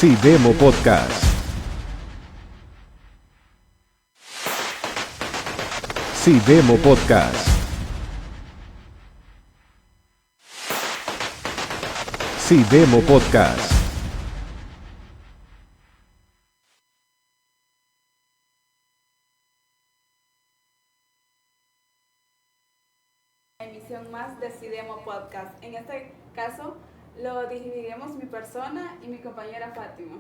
CIDEMO Podcast. CIDEMO Podcast. CIDEMO Podcast. Emisión más de CIDEMO Podcast. En este caso lo dirigiremos mi persona y mi compañera Fátima.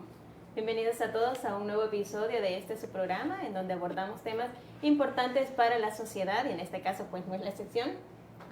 Bienvenidos a todos a un nuevo episodio de este su programa en donde abordamos temas importantes para la sociedad y en este caso pues no es la excepción.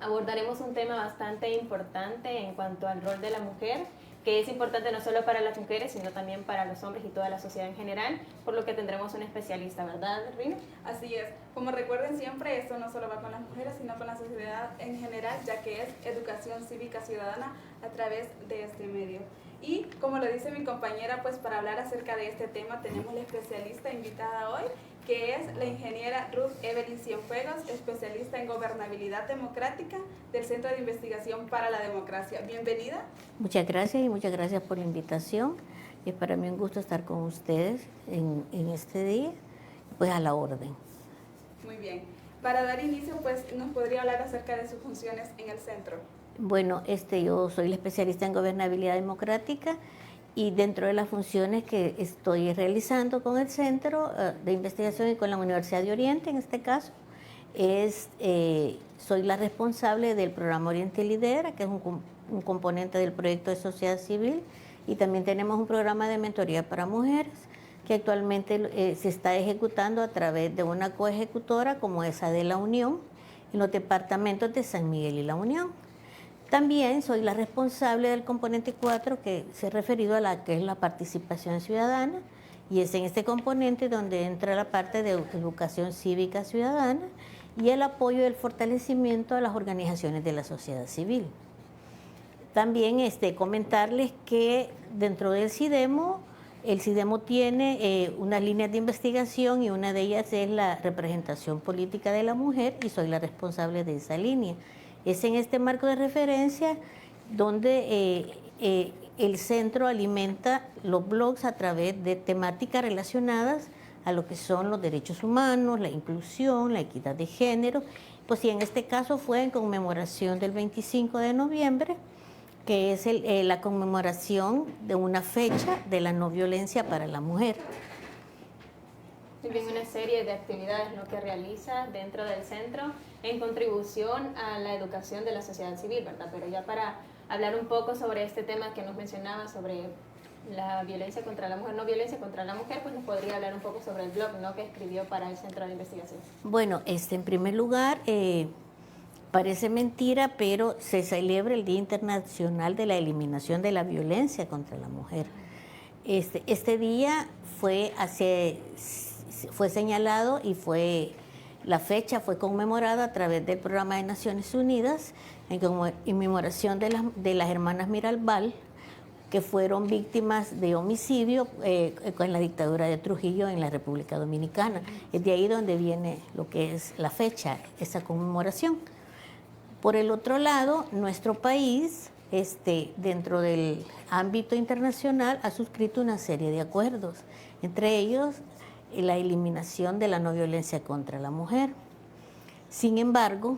Abordaremos un tema bastante importante en cuanto al rol de la mujer, que es importante no solo para las mujeres, sino también para los hombres y toda la sociedad en general, por lo que tendremos un especialista, ¿verdad, Rino? Así es. Como recuerden siempre, esto no solo va con las mujeres, sino con la sociedad en general, ya que es educación cívica ciudadana a través de este medio. Y como lo dice mi compañera, pues para hablar acerca de este tema tenemos la especialista invitada hoy, que es la ingeniera Ruth Evelyn Cienfuegos, especialista en gobernabilidad democrática del Centro de Investigación para la Democracia. Bienvenida. Muchas gracias y muchas gracias por la invitación. Es para mí un gusto estar con ustedes en este día, pues a la orden. Muy bien. Para dar inicio, pues nos podría hablar acerca de sus funciones en el centro. Bueno, yo soy la especialista en gobernabilidad democrática y dentro de las funciones que estoy realizando con el Centro de Investigación y con la Universidad de Oriente, en este caso, soy la responsable del programa Oriente Lidera, que es un componente del proyecto de sociedad civil, y también tenemos un programa de mentoría para mujeres que actualmente se está ejecutando a través de una coejecutora como esa de La Unión, en los departamentos de San Miguel y La Unión. También soy la responsable del componente 4, que se ha referido a la que es la participación ciudadana, y es en este componente donde entra la parte de educación cívica ciudadana y el apoyo y el fortalecimiento a las organizaciones de la sociedad civil. También comentarles que dentro del CIDEMO, el CIDEMO tiene unas líneas de investigación y una de ellas es la representación política de la mujer y soy la responsable de esa línea. Es en este marco de referencia donde el centro alimenta los blogs a través de temáticas relacionadas a lo que son los derechos humanos, la inclusión, la equidad de género. Pues sí, en este caso fue en conmemoración del 25 de noviembre, que es la conmemoración de una fecha de la no violencia para la mujer. También una serie de actividades que realiza dentro del centro en contribución a la educación de la sociedad civil, ¿verdad? Pero ya para hablar un poco sobre este tema que nos mencionaba, sobre la violencia contra la mujer, no violencia contra la mujer, pues nos podría hablar un poco sobre el blog, ¿no?, que escribió para el Centro de Investigación. Bueno, en primer lugar, parece mentira, pero se celebra el Día Internacional de la Eliminación de la Violencia contra la Mujer. Este día fue señalado y la fecha fue conmemorada a través del Programa de Naciones Unidas en conmemoración de las hermanas Miralbal, que fueron víctimas de homicidio con la dictadura de Trujillo en la República Dominicana. Es de ahí donde viene lo que es la fecha, esa conmemoración. Por el otro lado, nuestro país, dentro del ámbito internacional, ha suscrito una serie de acuerdos, entre ellos la eliminación de la no violencia contra la mujer. Sin embargo,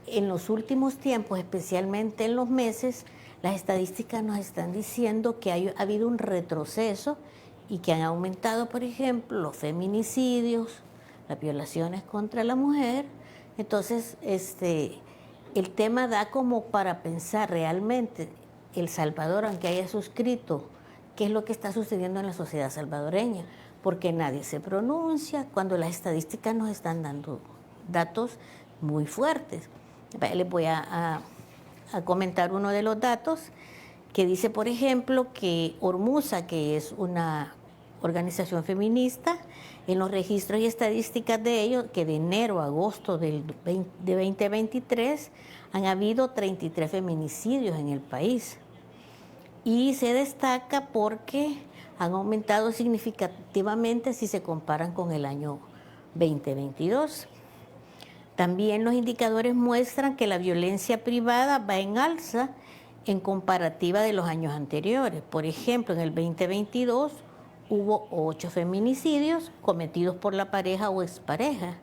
en los últimos tiempos, especialmente en los meses, las estadísticas nos están diciendo que ha habido un retroceso y que han aumentado, por ejemplo, los feminicidios, las violaciones contra la mujer. Entonces, el tema da como para pensar realmente El Salvador, aunque haya suscrito, qué es lo que está sucediendo en la sociedad salvadoreña, porque nadie se pronuncia cuando las estadísticas nos están dando datos muy fuertes. Les voy a comentar uno de los datos que dice, por ejemplo, que Ormuza, que es una organización feminista, en los registros y estadísticas de ellos, que de enero a agosto de 2023 han habido 33 feminicidios en el país. Y se destaca porque han aumentado significativamente si se comparan con el año 2022. También los indicadores muestran que la violencia privada va en alza en comparativa de los años anteriores. Por ejemplo, en el 2022 hubo 8 feminicidios cometidos por la pareja o expareja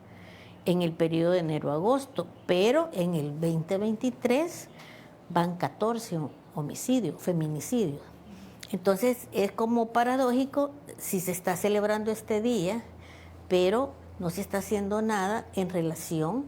en el periodo de enero a agosto, pero en el 2023 van 14 feminicidios. Entonces es como paradójico si se está celebrando este día, pero no se está haciendo nada en relación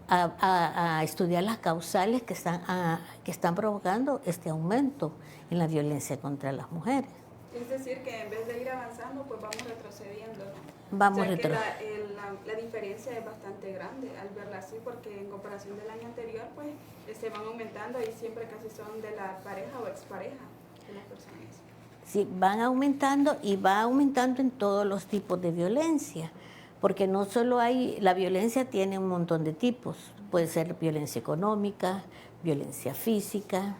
a estudiar las causales que están provocando este aumento en la violencia contra las mujeres. Es decir, que en vez de ir avanzando, pues vamos retrocediendo, ¿no? Vamos retrocediendo. La diferencia es bastante grande al verla así, porque en comparación del año anterior, pues se van aumentando y siempre casi son de la pareja o expareja de las personas. Sí, van aumentando y va aumentando en todos los tipos de violencia, porque no solo la violencia tiene un montón de tipos. Puede ser violencia económica, violencia física,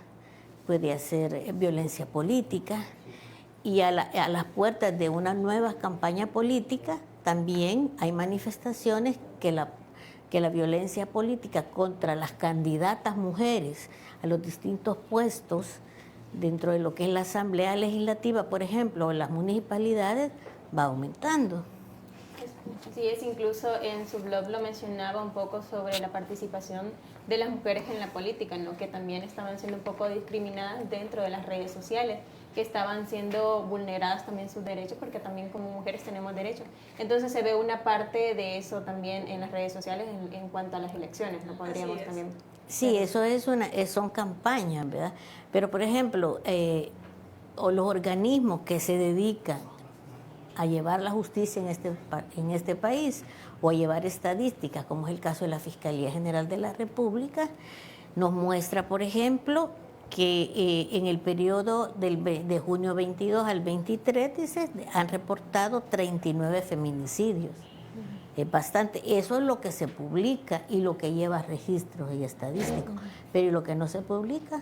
puede ser violencia política. Y a las puertas de una nueva campaña política también hay manifestaciones que la violencia política contra las candidatas mujeres a los distintos puestos dentro de lo que es la Asamblea Legislativa, por ejemplo, o las municipalidades, va aumentando. Sí, es incluso en su blog lo mencionaba un poco sobre la participación de las mujeres en la política, ¿no? Que también estaban siendo un poco discriminadas dentro de las redes sociales, que estaban siendo vulneradas también sus derechos, porque también como mujeres tenemos derechos. Entonces se ve una parte de eso también en las redes sociales en cuanto a las elecciones, ¿no? Podríamos también... Sí, eso son campañas, ¿verdad? Pero, por ejemplo, o los organismos que se dedican a llevar la justicia en este país o a llevar estadísticas, como es el caso de la Fiscalía General de la República, nos muestra, por ejemplo, que en el periodo de junio 22 al 23, dice, han reportado 39 feminicidios. Es bastante. Eso es lo que se publica y lo que lleva registros y estadísticos. Pero ¿y lo que no se publica?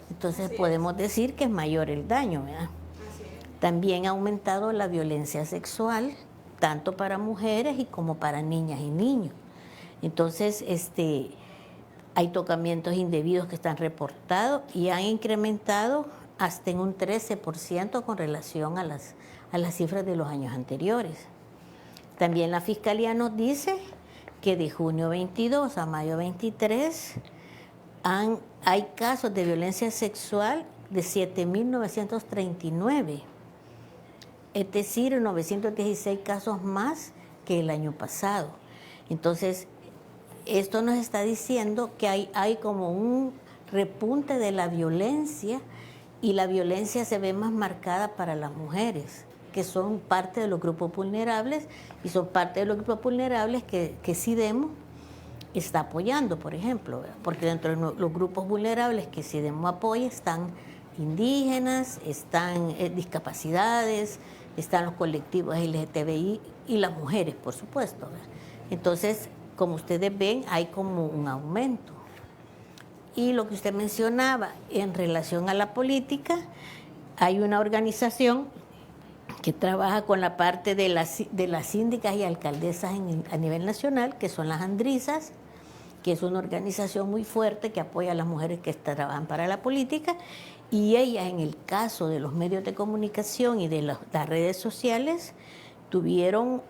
Entonces podemos decir que es mayor el daño, ¿verdad? También ha aumentado la violencia sexual, tanto para mujeres y como para niñas y niños. Entonces, hay tocamientos indebidos que están reportados y han incrementado hasta en un 13% con relación a las cifras de los años anteriores. También la Fiscalía nos dice que de junio 22 a mayo 23 hay casos de violencia sexual de 7.939, es decir, 916 casos más que el año pasado. Entonces, esto nos está diciendo que hay como un repunte de la violencia, y la violencia se ve más marcada para las mujeres, que son parte de los grupos vulnerables, y son parte de los grupos vulnerables que SIDEMO está apoyando, por ejemplo, porque dentro de los grupos vulnerables que SIDEMO apoya están indígenas, están discapacidades, están los colectivos LGTBI y las mujeres, por supuesto. Entonces, como ustedes ven, hay como un aumento. Y lo que usted mencionaba en relación a la política, hay una organización que trabaja con la parte de las síndicas y alcaldesas a nivel nacional, que son las ANDRISAS, que es una organización muy fuerte que apoya a las mujeres que trabajan para la política, y ellas, en el caso de los medios de comunicación y de las redes sociales, tuvieron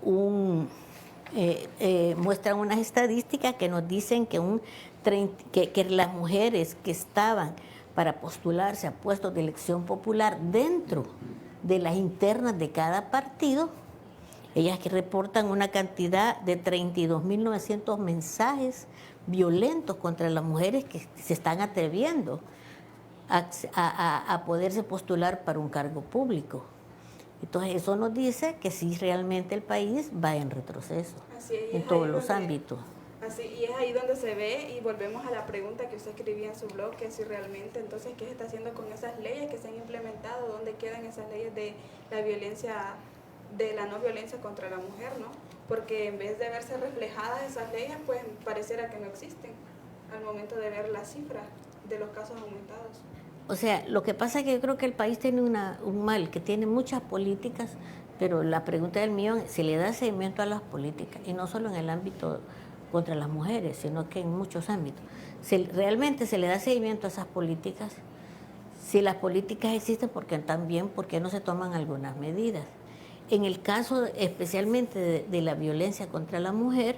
muestran unas estadísticas que nos dicen que las mujeres que estaban para postularse a puestos de elección popular dentro de las internas de cada partido, ellas que reportan una cantidad de 32.900 mensajes violentos contra las mujeres que se están atreviendo a poderse postular para un cargo público. Entonces eso nos dice que sí, realmente el país va en retroceso en todos los ámbitos. Así, y es ahí donde se ve, y volvemos a la pregunta que usted escribía en su blog, que si realmente, entonces, ¿qué se está haciendo con esas leyes que se han implementado? ¿Dónde quedan esas leyes de la violencia, de la no violencia contra la mujer, no? Porque en vez de verse reflejadas esas leyes, pues pareciera que no existen al momento de ver las cifras de los casos aumentados. O sea, lo que pasa es que yo creo que el país tiene un mal, que tiene muchas políticas, pero la pregunta del millón, ¿se le da seguimiento a las políticas? Y no solo en el ámbito contra las mujeres, sino que en muchos ámbitos. realmente se le da seguimiento a esas políticas. Si las políticas existen, ¿por qué no se toman algunas medidas? En el caso especialmente de la violencia contra la mujer,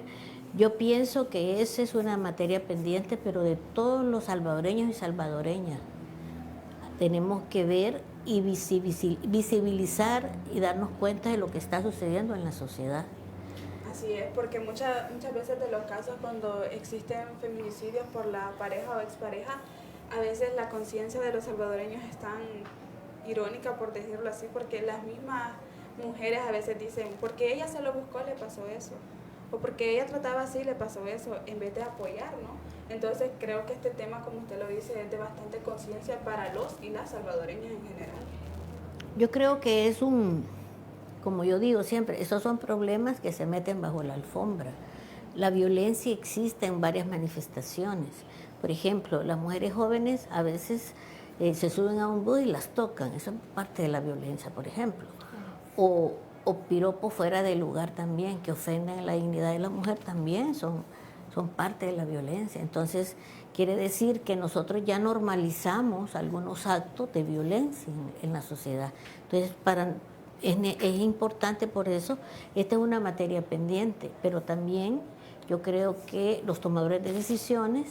yo pienso que esa es una materia pendiente, pero de todos los salvadoreños y salvadoreñas. Tenemos que ver y visibilizar y darnos cuenta de lo que está sucediendo en la sociedad. Así es, porque muchas veces de los casos cuando existen feminicidios por la pareja o expareja, a veces la conciencia de los salvadoreños es tan irónica, por decirlo así, porque las mismas mujeres a veces dicen, porque ella se lo buscó le pasó eso, o porque ella trataba así le pasó eso, en vez de apoyar, ¿no? Entonces creo que este tema, como usted lo dice, es de bastante conciencia para los y las salvadoreñas en general. Yo creo que es como yo digo siempre, esos son problemas que se meten bajo la alfombra. La violencia existe en varias manifestaciones. Por ejemplo, las mujeres jóvenes a veces se suben a un bus y las tocan. Eso es parte de la violencia, por ejemplo. O piropos fuera de lugar también, que ofenden la dignidad de la mujer, también son parte de la violencia. Entonces, quiere decir que nosotros ya normalizamos algunos actos de violencia en la sociedad. Entonces, es importante por eso, esta es una materia pendiente, pero también yo creo que los tomadores de decisiones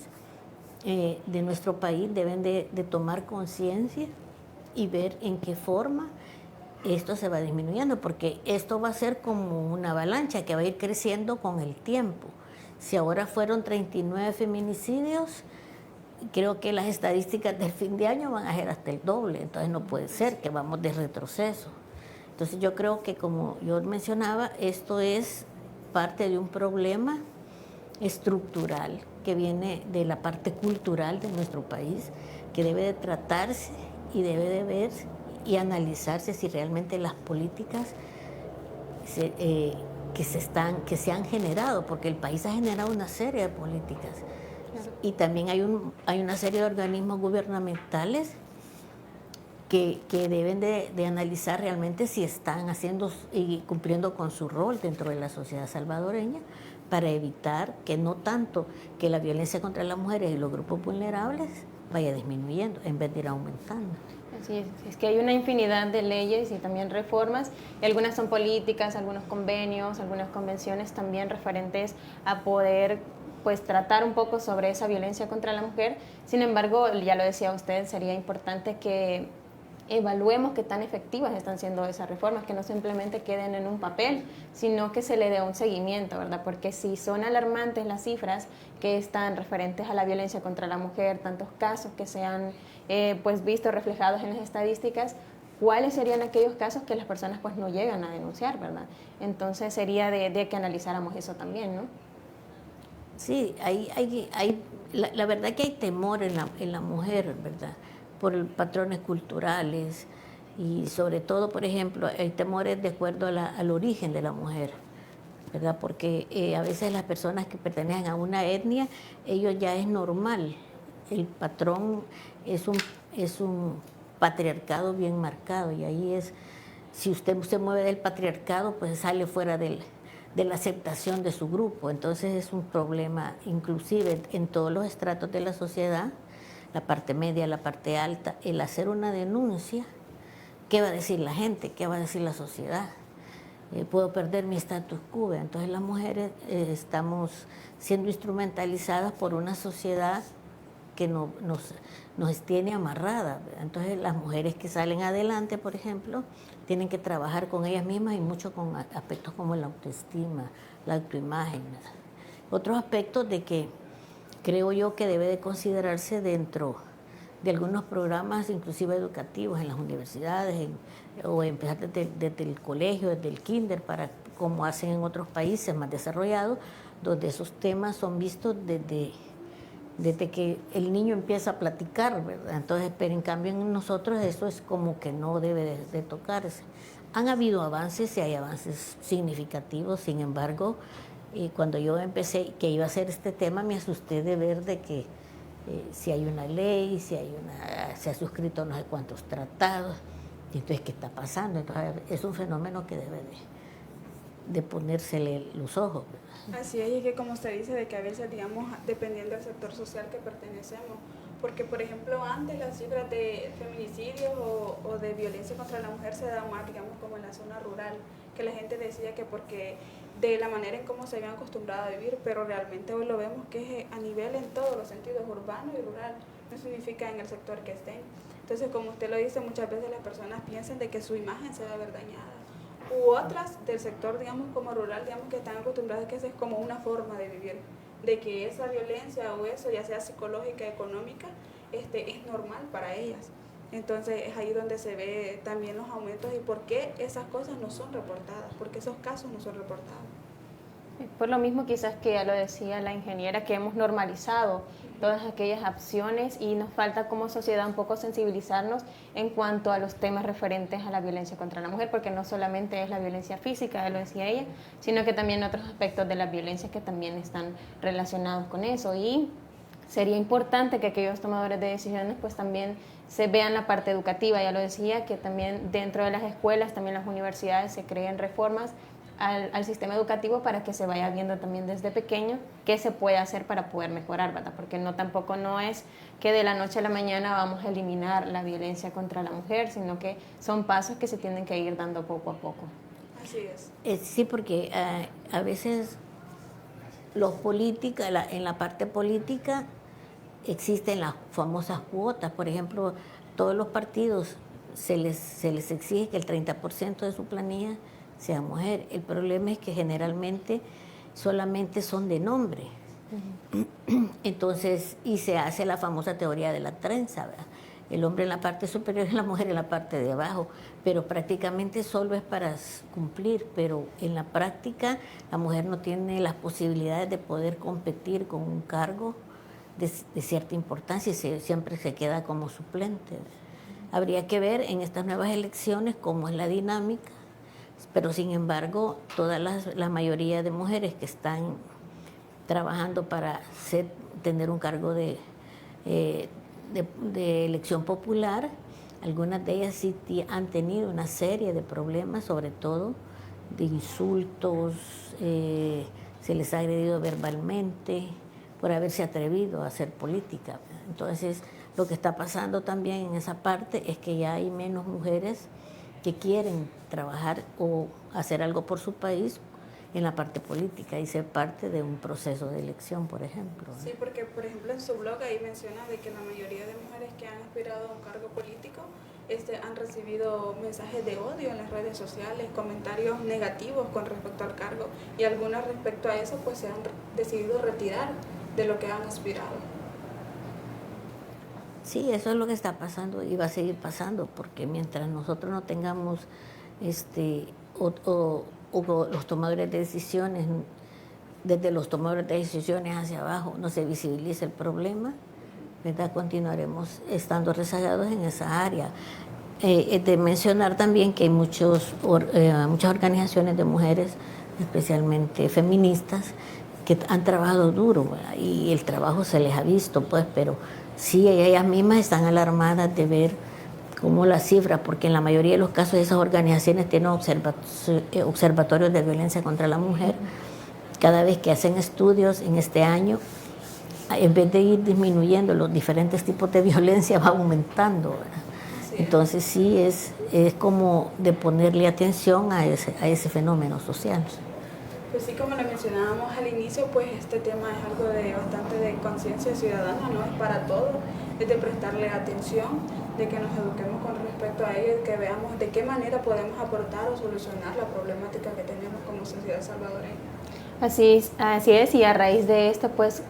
de nuestro país deben de tomar conciencia y ver en qué forma esto se va disminuyendo, porque esto va a ser como una avalancha que va a ir creciendo con el tiempo. Si ahora fueron 39 feminicidios, creo que las estadísticas del fin de año van a ser hasta el doble, entonces no puede ser que vamos de retroceso. Entonces yo creo que, como yo mencionaba, esto es parte de un problema estructural que viene de la parte cultural de nuestro país, que debe de tratarse y debe de ver y analizarse si realmente las políticas que se han generado, porque el país ha generado una serie de políticas. Claro. Y también hay una serie de organismos gubernamentales que deben de analizar realmente si están haciendo y cumpliendo con su rol dentro de la sociedad salvadoreña, para evitar que no tanto que la violencia contra las mujeres y los grupos vulnerables vaya disminuyendo en vez de ir aumentando. Así es que hay una infinidad de leyes y también reformas, y algunas son políticas, algunos convenios, algunas convenciones también referentes a poder pues tratar un poco sobre esa violencia contra la mujer. Sin embargo, ya lo decía usted, sería importante que evaluemos qué tan efectivas están siendo esas reformas, que no simplemente queden en un papel, sino que se le dé un seguimiento, ¿verdad? Porque si son alarmantes las cifras que están referentes a la violencia contra la mujer, tantos casos que se han pues visto reflejados en las estadísticas, ¿cuáles serían aquellos casos que las personas pues no llegan a denunciar, ¿verdad? Entonces sería de que analizáramos eso también, ¿no? Sí, la verdad que hay temor en la mujer, ¿verdad? Por patrones culturales y sobre todo, por ejemplo, hay temores de acuerdo al origen de la mujer, ¿verdad? Porque a veces las personas que pertenecen a una etnia, ellos ya es normal. El patrón es un patriarcado bien marcado, y ahí es, si usted se mueve del patriarcado, pues sale fuera de la aceptación de su grupo. Entonces es un problema inclusive en todos los estratos de la sociedad, la parte media, la parte alta, el hacer una denuncia. ¿Qué va a decir la gente? ¿Qué va a decir la sociedad? Puedo perder mi status quo. Entonces las mujeres estamos siendo instrumentalizadas por una sociedad que nos tiene amarradas. Entonces las mujeres que salen adelante, por ejemplo, tienen que trabajar con ellas mismas y mucho con aspectos como la autoestima, la autoimagen. Otros aspectos de que creo yo que debe de considerarse dentro de algunos programas, inclusive educativos en las universidades, o empezar desde el colegio, desde el kinder, para como hacen en otros países más desarrollados, donde esos temas son vistos desde que el niño empieza a platicar, ¿verdad? Entonces, pero en cambio en nosotros eso es como que no debe de tocarse. Han habido avances y hay avances significativos, sin embargo, cuando yo empecé que iba a hacer este tema, me asusté de ver de que si hay una ley, se ha suscrito no sé cuántos tratados, y entonces ¿qué está pasando? Entonces es un fenómeno que debe de ponérsele los ojos. Así es, y que como usted dice, de que a veces, digamos, dependiendo del sector social que pertenecemos, porque por ejemplo antes las cifras de feminicidios o de violencia contra la mujer se daban más, digamos, como en la zona rural, que la gente decía que porque de la manera en cómo se habían acostumbrado a vivir, pero realmente hoy lo vemos que es a nivel en todos los sentidos, urbano y rural, no significa en el sector que estén. Entonces, como usted lo dice, muchas veces las personas piensan de que su imagen se va a ver dañada, u otras del sector, digamos, como rural, digamos, que están acostumbradas a que esa es como una forma de vivir, de que esa violencia o eso, ya sea psicológica, económica, es normal para ellas. Entonces es ahí donde se ve también los aumentos y por qué esas cosas no son reportadas, por qué esos casos no son reportados. Por lo mismo quizás que ya lo decía la ingeniera, que hemos normalizado todas aquellas acciones y nos falta como sociedad un poco sensibilizarnos en cuanto a los temas referentes a la violencia contra la mujer, porque no solamente es la violencia física, ya lo decía ella, sino que también otros aspectos de la violencia que también están relacionados con eso. Y sería importante que aquellos tomadores de decisiones pues también se vean la parte educativa, ya lo decía, que también dentro de las escuelas, también las universidades se creen reformas al sistema educativo para que se vaya viendo también desde pequeño qué se puede hacer para poder mejorar, ¿verdad? Porque tampoco no es que de la noche a la mañana vamos a eliminar la violencia contra la mujer, sino que son pasos que se tienen que ir dando poco a poco. Así es. Sí, porque a veces en la parte política existen las famosas cuotas. Por ejemplo, todos los partidos se les exige que el 30% de su planilla sea mujer. El problema es que generalmente solamente son de nombre. Entonces, y se hace la famosa teoría de la trenza, ¿verdad? El hombre en la parte superior y la mujer en la parte de abajo, pero prácticamente solo es para cumplir, pero en la práctica la mujer no tiene las posibilidades de poder competir con un cargo de cierta importancia y siempre se queda como suplente. Habría que ver en estas nuevas elecciones cómo es la dinámica, pero sin embargo la mayoría de mujeres que están trabajando para tener un cargo de elección popular, algunas de ellas sí han tenido una serie de problemas, sobre todo de insultos, se les ha agredido verbalmente por haberse atrevido a hacer política. Entonces, lo que está pasando también en esa parte es que ya hay menos mujeres que quieren trabajar o hacer algo por su país en la parte política y ser parte de un proceso de elección, por ejemplo. Sí, porque por ejemplo en su blog ahí menciona de que la mayoría de mujeres que han aspirado a un cargo político han recibido mensajes de odio en las redes sociales, comentarios negativos con respecto al cargo, y algunas respecto a eso pues se han decidido retirar de lo que han aspirado. Sí, eso es lo que está pasando y va a seguir pasando, porque mientras nosotros no tengamos o los tomadores de decisiones, desde los tomadores de decisiones hacia abajo, no se visibiliza el problema, ¿verdad? Continuaremos estando rezagados en esa área. De mencionar también que hay muchas organizaciones de mujeres, especialmente feministas, que han trabajado duro, ¿verdad? Y el trabajo se les ha visto, pues, pero sí, ellas mismas están alarmadas de ver cómo las cifras, porque en la mayoría de los casos esas organizaciones tienen observatorios de violencia contra la mujer. Cada vez que hacen estudios en este año, en vez de ir disminuyendo los diferentes tipos de violencia, va aumentando, ¿verdad? Sí. Entonces sí, es como de ponerle atención a ese fenómeno social. Pues sí, como lo mencionábamos al inicio, pues este tema es algo de bastante de conciencia ciudadana, no es para todos, es de prestarle atención, de que nos eduquemos con respecto a ello, de que veamos de qué manera podemos aportar o solucionar la problemática que tenemos como sociedad salvadoreña. Así es, y a raíz de esto, pues,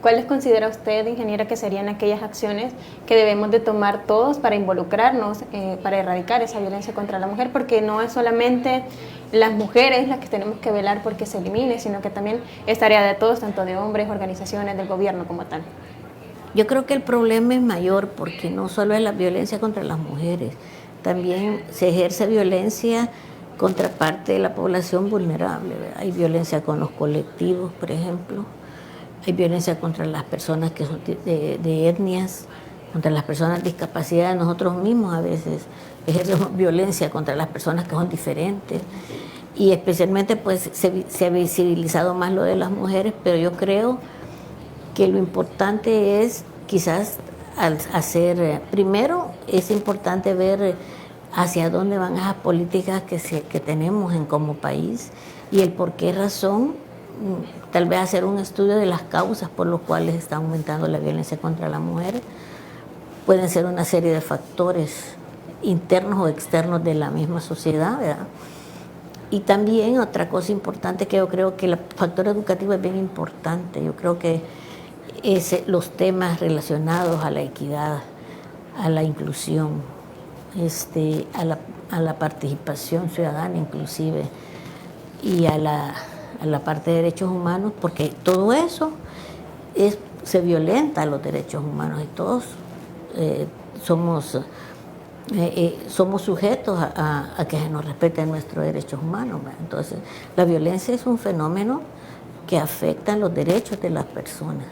¿cuáles considera usted, ingeniera, que serían aquellas acciones que debemos de tomar todos para involucrarnos, para erradicar esa violencia contra la mujer? Porque no es solamente las mujeres las que tenemos que velar porque se elimine, sino que también es tarea de todos, tanto de hombres, organizaciones, del gobierno como tal. Yo creo que el problema es mayor porque no solo es la violencia contra las mujeres, también se ejerce violencia contra parte de la población vulnerable, ¿verdad? Hay violencia con los colectivos, por ejemplo. Hay violencia contra las personas que son de etnias, contra las personas discapacitadas. Nosotros mismos a veces ejercemos violencia contra las personas que son diferentes. y especialmente pues se ha visibilizado más lo de las mujeres, pero yo creo que lo importante es quizás primero es importante ver hacia dónde van esas políticas que tenemos como país y el por qué razón, tal vez hacer un estudio de las causas por las cuales está aumentando la violencia contra las mujeres. Pueden ser una serie de factores internos o externos de la misma sociedad, ¿verdad? Y también otra cosa importante que yo creo que el factor educativo es bien importante. Yo creo que los temas relacionados a la equidad, a la inclusión, a la participación ciudadana inclusive y a la parte de derechos humanos, porque todo eso se violenta los derechos humanos y todos somos sujetos a que se nos respeten nuestros derechos humanos, ¿verdad? Entonces, la violencia es un fenómeno que afecta los derechos de las personas.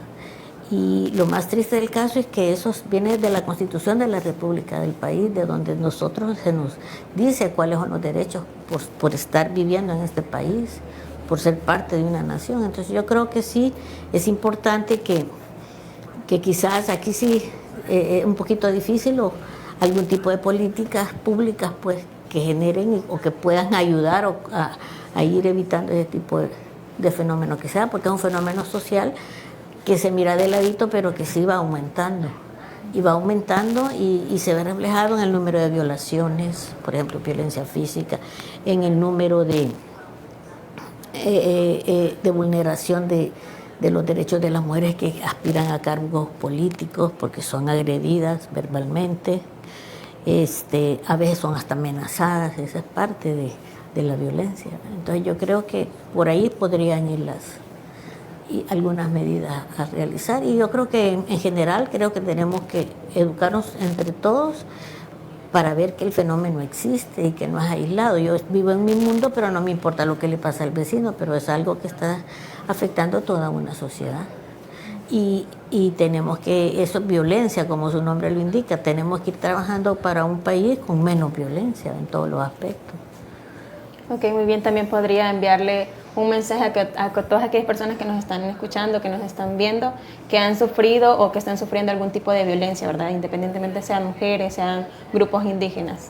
Y lo más triste del caso es que eso viene de la Constitución de la República, del país, de donde nosotros se nos dice cuáles son los derechos por estar viviendo en este país, por ser parte de una nación. Entonces yo creo que sí es importante que quizás aquí sí es un poquito difícil o algún tipo de políticas públicas pues que generen o que puedan ayudar a ir evitando ese tipo de fenómeno que sea, porque es un fenómeno social que se mira de ladito, pero que sí va aumentando. Y va aumentando y se ve reflejado en el número de violaciones, por ejemplo, violencia física, en el número de vulneración de los derechos de las mujeres que aspiran a cargos políticos porque son agredidas verbalmente, a veces son hasta amenazadas, esa es parte de la violencia. Entonces yo creo que por ahí podrían ir algunas medidas a realizar, y yo creo que en general creo que tenemos que educarnos entre todos para ver que el fenómeno existe y que no es aislado. Yo vivo en mi mundo, pero no me importa lo que le pasa al vecino, pero es algo que está afectando a toda una sociedad. Y tenemos que, eso es violencia, como su nombre lo indica, tenemos que ir trabajando para un país con menos violencia en todos los aspectos. Ok, muy bien, también podría enviarle un mensaje a todas aquellas personas que nos están escuchando, que nos están viendo, que han sufrido o que están sufriendo algún tipo de violencia, ¿verdad? Independientemente sean mujeres, sean grupos indígenas.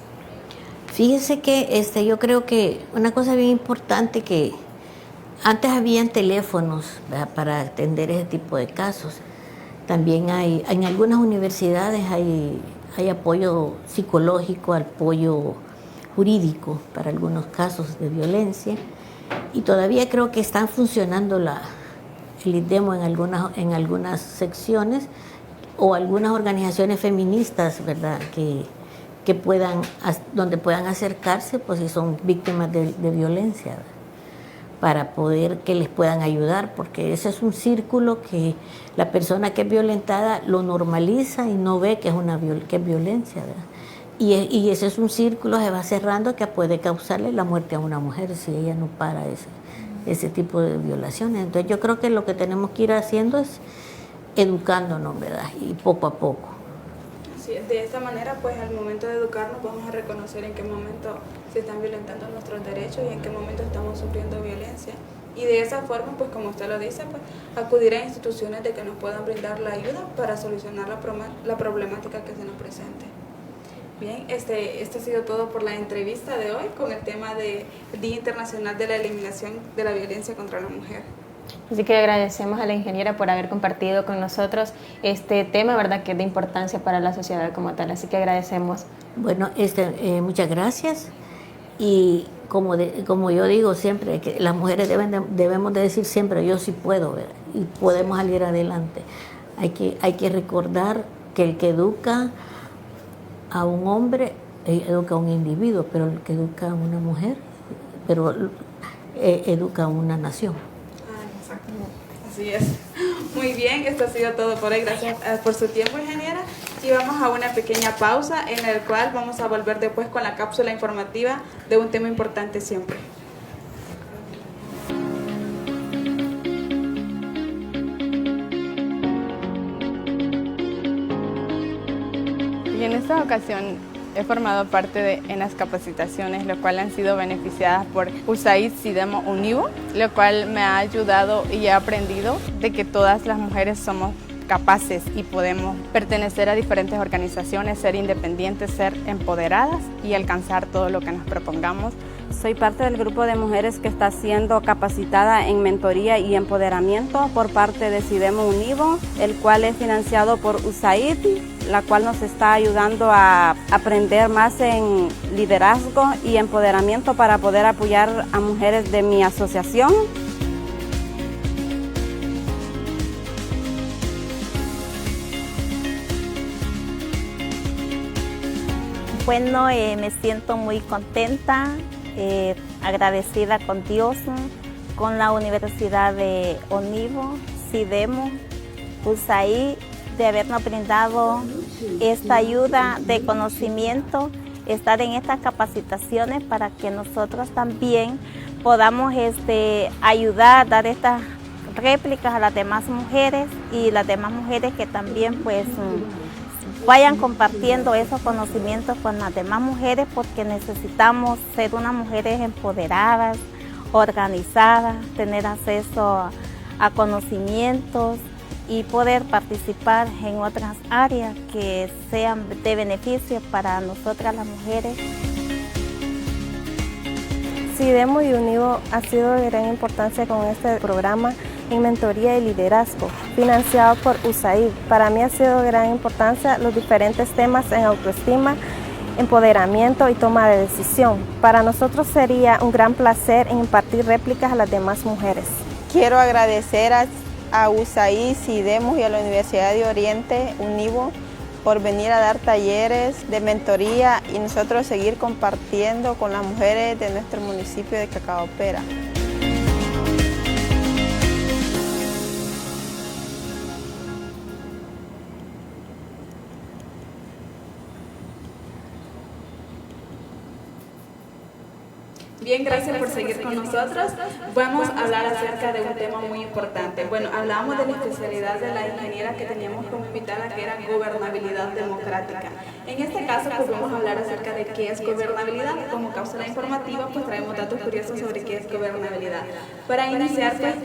Fíjese que yo creo que una cosa bien importante, que antes habían teléfonos, ¿verdad?, para atender ese tipo de casos. También en algunas universidades hay apoyo psicológico, apoyo jurídico para algunos casos de violencia, y todavía creo que están funcionando el IDEMO en algunas secciones, o algunas organizaciones feministas, ¿verdad?, donde puedan acercarse pues si son víctimas de violencia, ¿verdad?, para poder que les puedan ayudar, porque ese es un círculo que la persona que es violentada lo normaliza y no ve que es violencia, ¿verdad? Y ese es un círculo, se va cerrando, que puede causarle la muerte a una mujer si ella no para ese tipo de violaciones. Entonces yo creo que lo que tenemos que ir haciendo es educándonos, ¿verdad?, y poco a poco. Sí, de esta manera, pues al momento de educarnos vamos a reconocer en qué momento se están violentando nuestros derechos y en qué momento estamos sufriendo violencia. Y de esa forma, pues como usted lo dice, pues acudir a instituciones de que nos puedan brindar la ayuda para solucionar la problemática que se nos presente. Bien, esto ha sido todo por la entrevista de hoy con el tema del Día Internacional de la Eliminación de la Violencia contra la Mujer. Así que agradecemos a la ingeniera por haber compartido con nosotros este tema, ¿verdad?, que es de importancia para la sociedad como tal. Así que agradecemos. Bueno, muchas gracias. Y como yo digo siempre, que las mujeres debemos de decir siempre, yo sí puedo, ¿verdad?, y podemos salir adelante. Hay que recordar que el que educa a un hombre educa a un individuo, pero el que educa a una mujer, educa a una nación. Exacto. Así es. Muy bien, esto ha sido todo por hoy. Gracias por su tiempo, ingeniera. Y vamos a una pequeña pausa en la cual vamos a volver después con la cápsula informativa de un tema importante siempre. Y en esta ocasión He formado parte en las capacitaciones, lo cual han sido beneficiadas por USAID, SIDEMO, UNIVO, lo cual me ha ayudado y he aprendido de que todas las mujeres somos capaces y podemos pertenecer a diferentes organizaciones, ser independientes, ser empoderadas y alcanzar todo lo que nos propongamos. Soy parte del grupo de mujeres que está siendo capacitada en mentoría y empoderamiento por parte de SIDEMO UNIVO, el cual es financiado por USAID, la cual nos está ayudando a aprender más en liderazgo y empoderamiento para poder apoyar a mujeres de mi asociación. Bueno, me siento muy contenta, agradecida con Dios, con la Universidad de UNIVO, SIDEMO, USAID, de habernos brindado esta ayuda de conocimiento, estar en estas capacitaciones para que nosotros también podamos ayudar, dar estas réplicas a las demás mujeres y las demás mujeres que también pues vayan compartiendo esos conocimientos con las demás mujeres, porque necesitamos ser unas mujeres empoderadas, organizadas, tener acceso a conocimientos y poder participar en otras áreas que sean de beneficio para nosotras las mujeres. SIDEMO y UNIVO ha sido de gran importancia con este programa en mentoría y liderazgo, financiado por USAID. Para mí ha sido de gran importancia los diferentes temas en autoestima, empoderamiento y toma de decisión. Para nosotros sería un gran placer en impartir réplicas a las demás mujeres. Quiero agradecer a USAID, SIDEMO y a la Universidad de Oriente, UNIVO, por venir a dar talleres de mentoría y nosotros seguir compartiendo con las mujeres de nuestro municipio de Cacaopera. Bien, gracias por seguir con nosotros. Vamos a hablar acerca de un tema muy importante. Bueno, hablamos de la especialidad de la ingeniera que teníamos como invitada, que era gobernabilidad democrática. En este caso, pues vamos a hablar acerca de qué es gobernabilidad. Como cápsula informativa, pues traemos datos curiosos sobre qué es gobernabilidad. Para iniciar, pues,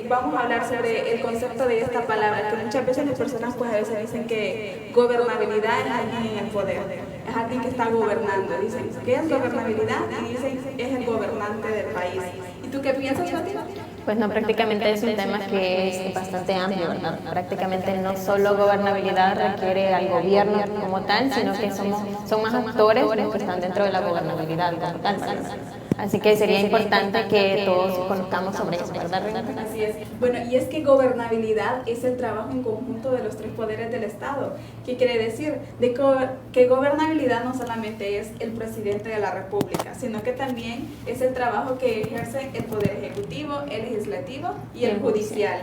vamos a hablar sobre el concepto de esta palabra, que muchas veces las personas pues a veces dicen que gobernabilidad es alguien en el poder, es alguien que está gobernando. Dicen, ¿qué es gobernabilidad? Y dicen, es el gobernante del país. ¿Y tú qué piensas, Fátima? Pues no, prácticamente es un tema que es bastante amplio, ¿verdad? Prácticamente no solo gobernabilidad requiere al gobierno como tal, sino que son más actores los que están dentro de la gobernabilidad como tal, ¿verdad? Así que sería importante que todos conozcamos sobre eso, ¿verdad, Reina? Así es. Bueno, y es que gobernabilidad es el trabajo en conjunto de los tres poderes del Estado. ¿Qué quiere decir? Que gobernabilidad no solamente es el presidente de la República, sino que también es el trabajo que ejerce el Poder Ejecutivo, el Legislativo y el Judicial.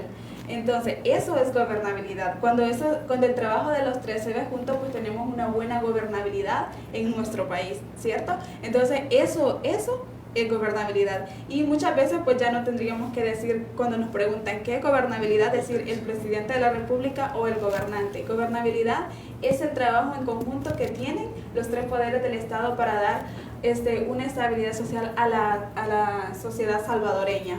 Entonces, eso es gobernabilidad. Cuando el trabajo de los tres se ve junto, pues tenemos una buena gobernabilidad en nuestro país, ¿cierto? Entonces, eso es gobernabilidad. Y muchas veces pues ya no tendríamos que decir, cuando nos preguntan qué es gobernabilidad, decir el presidente de la República o el gobernante. Gobernabilidad es el trabajo en conjunto que tienen los tres poderes del Estado para dar una estabilidad social a la sociedad salvadoreña.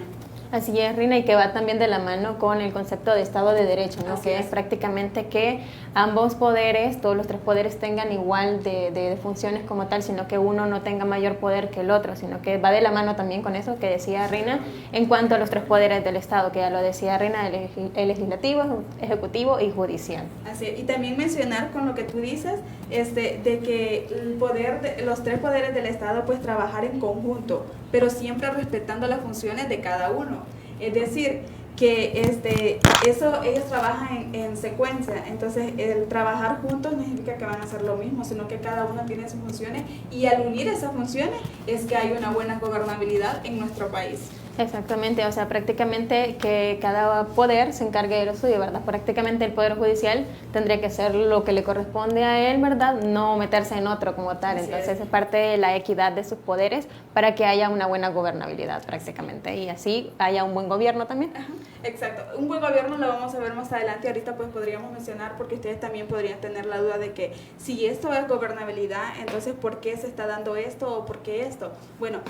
Así es, Rina, y que va también de la mano con el concepto de Estado de Derecho, ¿no? Que es prácticamente que ambos poderes, todos los tres poderes tengan igual de funciones como tal, sino que uno no tenga mayor poder que el otro, sino que va de la mano también con eso que decía Rina en cuanto a los tres poderes del Estado, que ya lo decía Rina, el legislativo, ejecutivo y judicial. Así es, y también mencionar con lo que tú dices, de que los tres poderes del Estado pues trabajar en conjunto, pero siempre respetando las funciones de cada uno. Es decir, que ellos trabajan en secuencia, entonces el trabajar juntos no significa que van a hacer lo mismo, sino que cada uno tiene sus funciones y al unir esas funciones es que hay una buena gobernabilidad en nuestro país. Exactamente, o sea, prácticamente que cada poder se encargue de lo suyo, ¿verdad? Prácticamente el Poder Judicial tendría que hacer lo que le corresponde a él, ¿verdad? No meterse en otro como tal. Entonces es parte de la equidad de sus poderes para que haya una buena gobernabilidad prácticamente y así haya un buen gobierno también. Ajá, exacto, un buen gobierno lo vamos a ver más adelante. Ahorita pues podríamos mencionar, porque ustedes también podrían tener la duda de que si esto es gobernabilidad, entonces ¿por qué se está dando esto o por qué esto? Bueno,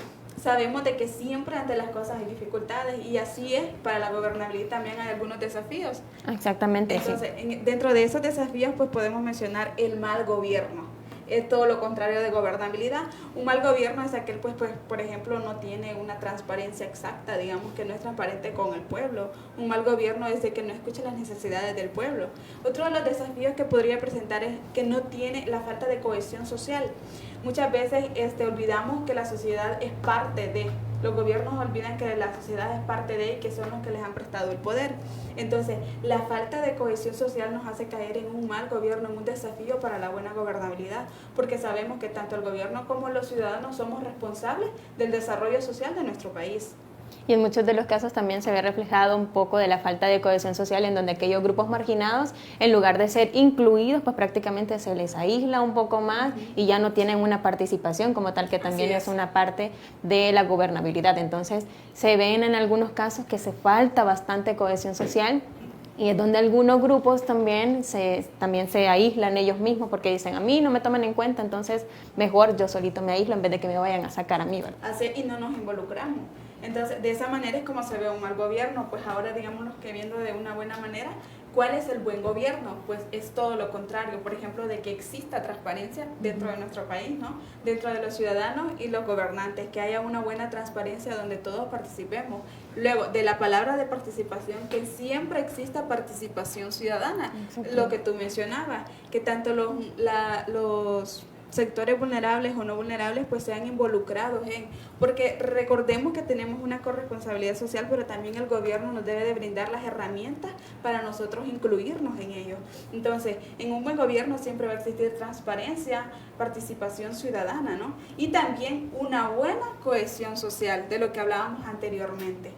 sabemos de que siempre ante las cosas hay dificultades y así es, para la gobernabilidad también hay algunos desafíos. Exactamente. Entonces, dentro de esos desafíos pues podemos mencionar el mal gobierno. Es todo lo contrario de gobernabilidad. Un mal gobierno es aquel, pues, por ejemplo, no tiene una transparencia exacta, digamos que no es transparente con el pueblo. Un mal gobierno es de que no escucha las necesidades del pueblo. Otro de los desafíos que podría presentar es que no tiene la falta de cohesión social. Muchas veces olvidamos que la sociedad es parte de, los gobiernos olvidan que la sociedad es parte de y que son los que les han prestado el poder. Entonces, la falta de cohesión social nos hace caer en un mal gobierno, en un desafío para la buena gobernabilidad, porque sabemos que tanto el gobierno como los ciudadanos somos responsables del desarrollo social de nuestro país. Y en muchos de los casos también se ve reflejado un poco de la falta de cohesión social, en donde aquellos grupos marginados, en lugar de ser incluidos, pues prácticamente se les aísla un poco más y ya no tienen una participación como tal, que también es una parte de la gobernabilidad. Entonces se ven en algunos casos que se falta bastante cohesión social. Y es donde algunos grupos también se aíslan ellos mismos porque dicen, a mí no me toman en cuenta, entonces mejor yo solito me aíslo en vez de que me vayan a sacar a mí, ¿verdad? Así, y no nos involucramos. Entonces, de esa manera es como se ve un mal gobierno. Pues ahora, digámoslo que viendo de una buena manera, ¿cuál es el buen gobierno? Pues es todo lo contrario, por ejemplo, de que exista transparencia dentro de nuestro país, ¿no? Dentro de los ciudadanos y los gobernantes, que haya una buena transparencia donde todos participemos. Luego, de la palabra de participación, que siempre exista participación ciudadana, lo que tú mencionabas, que tanto los sectores vulnerables o no vulnerables pues sean involucrados porque recordemos que tenemos una corresponsabilidad social, pero también el gobierno nos debe de brindar las herramientas para nosotros incluirnos en ello. Entonces, en un buen gobierno siempre va a existir transparencia, participación ciudadana, ¿no? Y también una buena cohesión social, de lo que hablábamos anteriormente.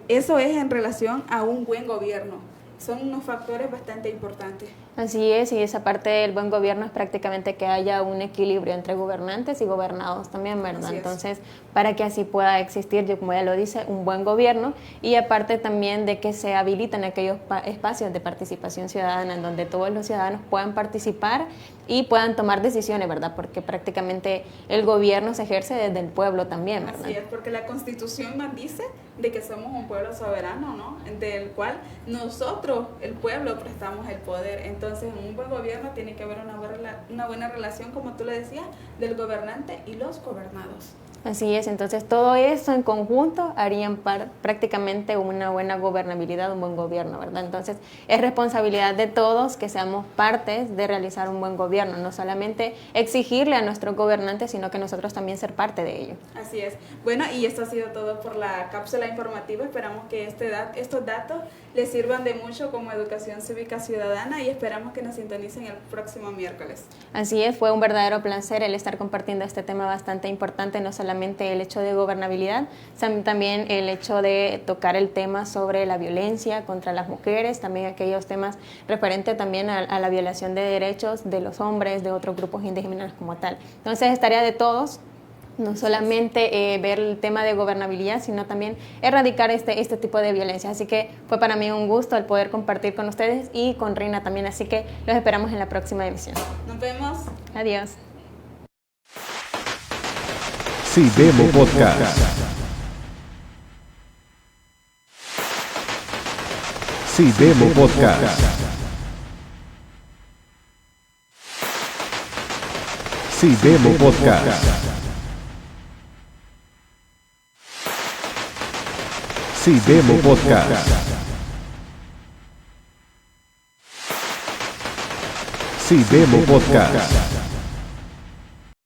Eso es en relación a un buen gobierno. Son unos factores bastante importantes. Así es, y esa parte del buen gobierno es prácticamente que haya un equilibrio entre gobernantes y gobernados también, ¿verdad? Entonces, para que así pueda existir, como ya lo dice, un buen gobierno, y aparte también de que se habiliten aquellos espacios de participación ciudadana en donde todos los ciudadanos puedan participar y puedan tomar decisiones, ¿verdad? Porque prácticamente el gobierno se ejerce desde el pueblo también, ¿verdad? Así es, porque la Constitución nos dice de que somos un pueblo soberano, ¿no? Del cual nosotros, el pueblo, prestamos el poder. Entonces, en un buen gobierno tiene que haber una buena relación, como tú le decías, del gobernante y los gobernados. Así es, entonces todo eso en conjunto harían prácticamente una buena gobernabilidad, un buen gobierno, ¿verdad? Entonces es responsabilidad de todos que seamos partes de realizar un buen gobierno, no solamente exigirle a nuestros gobernantes, sino que nosotros también ser parte de ello. Así es. Bueno, y esto ha sido todo por la cápsula informativa. Esperamos que estos datos les sirvan de mucho como educación cívica ciudadana y esperamos que nos sintonicen el próximo miércoles. Así es, fue un verdadero placer el estar compartiendo este tema bastante importante, no solamente el hecho de gobernabilidad, también el hecho de tocar el tema sobre la violencia contra las mujeres, también aquellos temas referentes también a la violación de derechos de los hombres, de otros grupos indígenas como tal. Entonces es tarea de todos, no solamente ver el tema de gobernabilidad, sino también erradicar este tipo de violencia. Así que fue para mí un gusto el poder compartir con ustedes y con Reina también, así que los esperamos en la próxima emisión. Nos vemos. Adiós. CIDEMO Podcast. CIDEMO Podcast. CIDEMO Podcast. CIDEMO Podcast. CIDEMO Podcast.